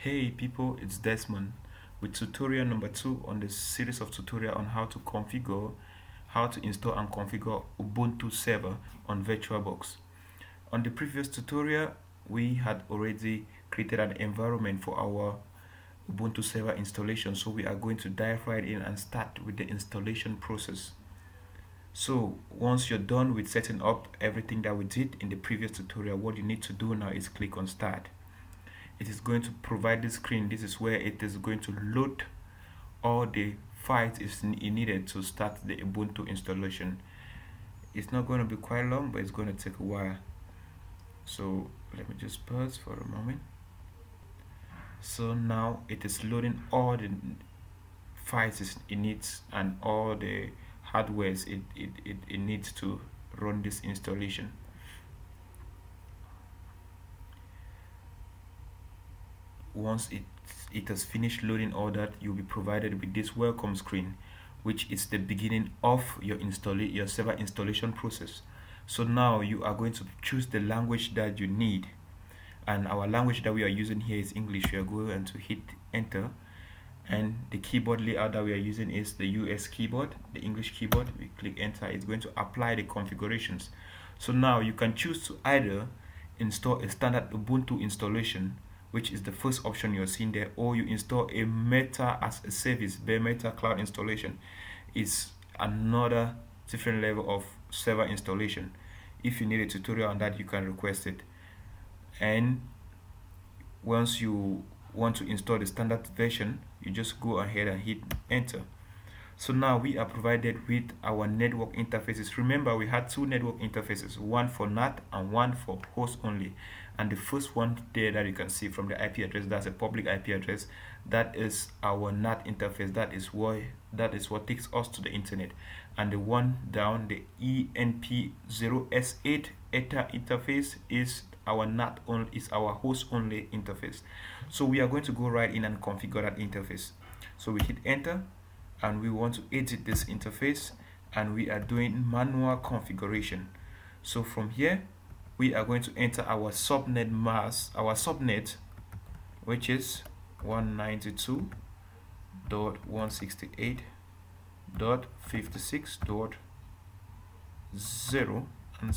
Hey people, it's Desmond with tutorial number 2 on the series of tutorial on how to install and configure Ubuntu Server on VirtualBox. On the previous tutorial, we had already created an environment for our Ubuntu Server installation, so we are going to dive right in and start with the installation process. So once you're done with setting up everything that we did in the previous tutorial, what you need to do now is click on Start. It is going to provide the screen. This is where it is going to load all the files is needed to start the Ubuntu installation. It's not going to be quite long, but it's going to take a while. So let me just pause for a moment. So now it is loading all the files it needs and all the hardwares it needs to run this installation. Once it has finished loading all that, you'll be provided with this welcome screen, which is the beginning of your server installation process. So now you are going to choose the language that you need, and our language that we are using here is English. We are going to hit enter, and the keyboard layout that we are using is the US keyboard, the English keyboard. We click enter. It's going to apply the configurations. So now you can choose to either install a standard Ubuntu installation, which is the first option you're seeing there, or you install a Meta as a service. Bare Meta cloud installation is another different level of server installation. If you need a tutorial on that, you can request it. And once you want to install the standard version, you just go ahead and hit enter. So now we are provided with our network interfaces. Remember, we had two network interfaces, one for NAT and one for host only. And the first one there that you can see from the IP address, that's a public IP address. That is our NAT interface. That is what takes us to the internet. And the one down, the ENP0S8 ETA interface, is our NAT only, is our host only interface. So we are going to go right in and configure that interface. So we hit enter, and we want to edit this interface, and we are doing manual configuration. So from here we are going to enter our subnet mask, our subnet, which is 192.168.56.0 and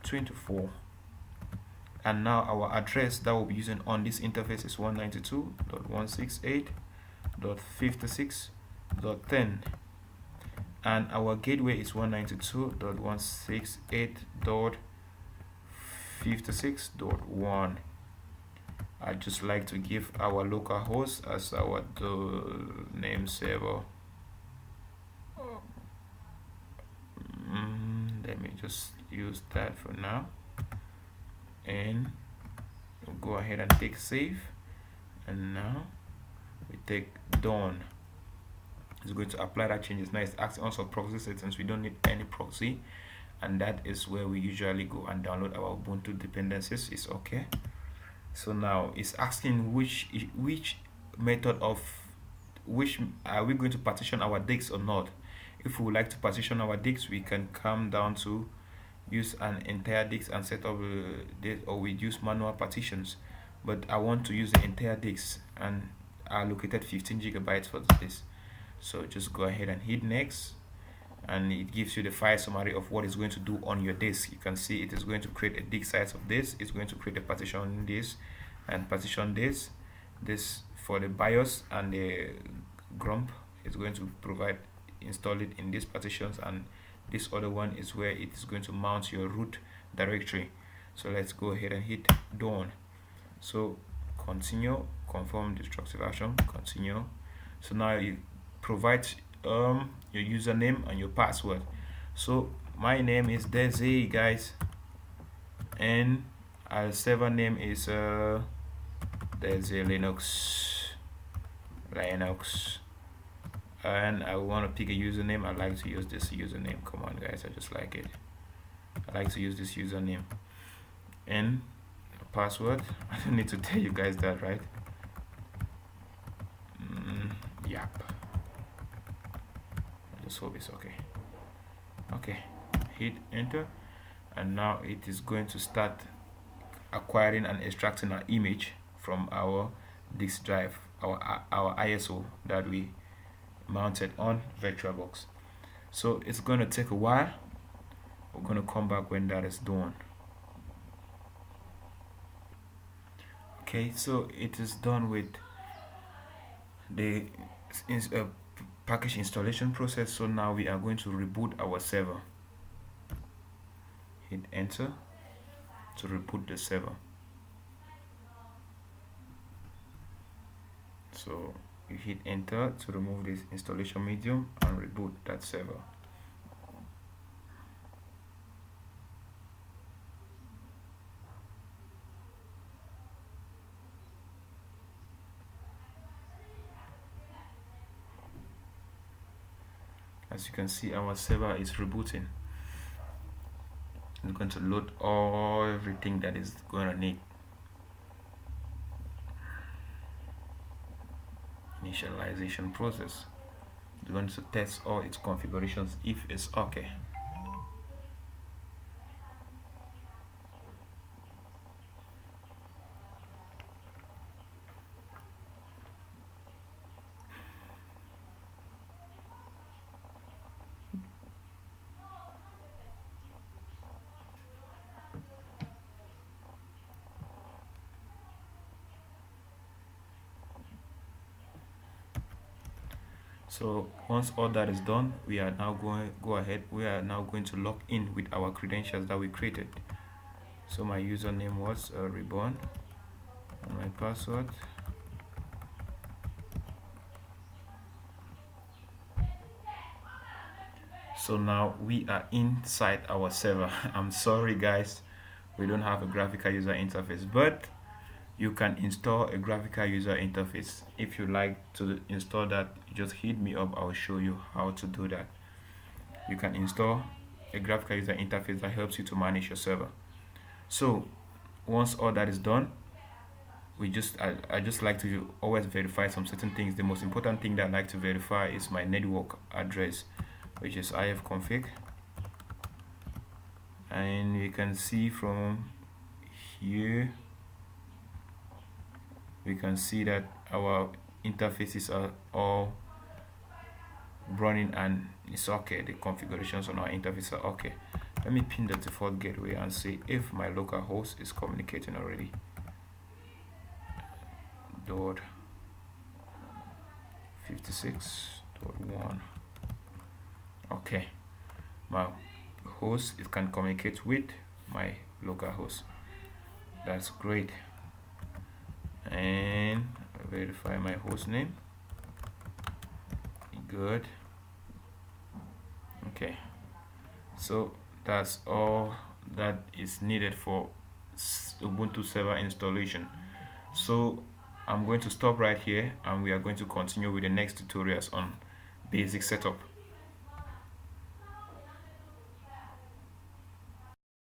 /24. And now our address that we'll be using on this interface is 192.168.56.10, and our gateway is 192.168.56.1. I just like to give our local host as our name server. Let me just use that for now, and we'll go ahead and take save, and now we take done. It's going to apply that changes. Now it's asking us for proxy settings. We don't need any proxy, and that is where we usually go and download our Ubuntu dependencies. It's okay. So now it's asking which method of which are we going to partition our disks or not. If we would like to partition our disks, we can come down to use an entire disk and set up this, or we use manual partitions. But I want to use the entire disk, and I allocated 15 gigabytes for this. So just go ahead and hit next, and it gives you the file summary of what it's going to do on your disk. You can see it is going to create a disk size of this. It's going to create a partition this and partition this for the BIOS, and the grump is going to install it in these partitions, and this other one is where it is going to mount your root directory. So let's go ahead and hit done. So continue, confirm destructive action, continue. So now you provide your username and your password. So my name is Desi, guys, and our server name is Desi Linux, and I want to pick a username. I like to use this username. Come on, guys, I just like it. I like to use this username. And password, I don't need to tell you guys that, right? Yep. I just hope it's okay. Okay, hit enter, and now it is going to start acquiring and extracting our image from our disk drive, our ISO that we mounted on VirtualBox. So it's going to take a while. We're going to come back when that is done. Okay, so it is done with the package installation process. So now we are going to reboot our server. Hit enter to reboot the server. So you hit enter to remove this installation medium and reboot that server. As you can see, our server is rebooting. It's going to load everything that is going to need. Initialization process. It's going to test all its configurations if it's okay. So once all that is done, we are now going to log in with our credentials that we created. So my username was reborn, and my password so now we are inside our server. I'm sorry guys, we don't have a graphical user interface, but you can install a graphical user interface. If you like to install that, just hit me up. I'll show you how to do that. You can install a graphical user interface that helps you to manage your server. So once all that is done, I just like to always verify some certain things. The most important thing that I like to verify is my network address, which is ifconfig, and you can see from here, we can see that our interfaces are all running and it's okay. The configurations on our interface are okay. Let me pin the default gateway and see if my local host is communicating already. Dot 56.1. Okay, my host, it can communicate with my local host. That's great. And verify my host name. Good. Okay, so that's all that is needed for Ubuntu Server installation. So I'm going to stop right here, and we are going to continue with the next tutorials on basic setup.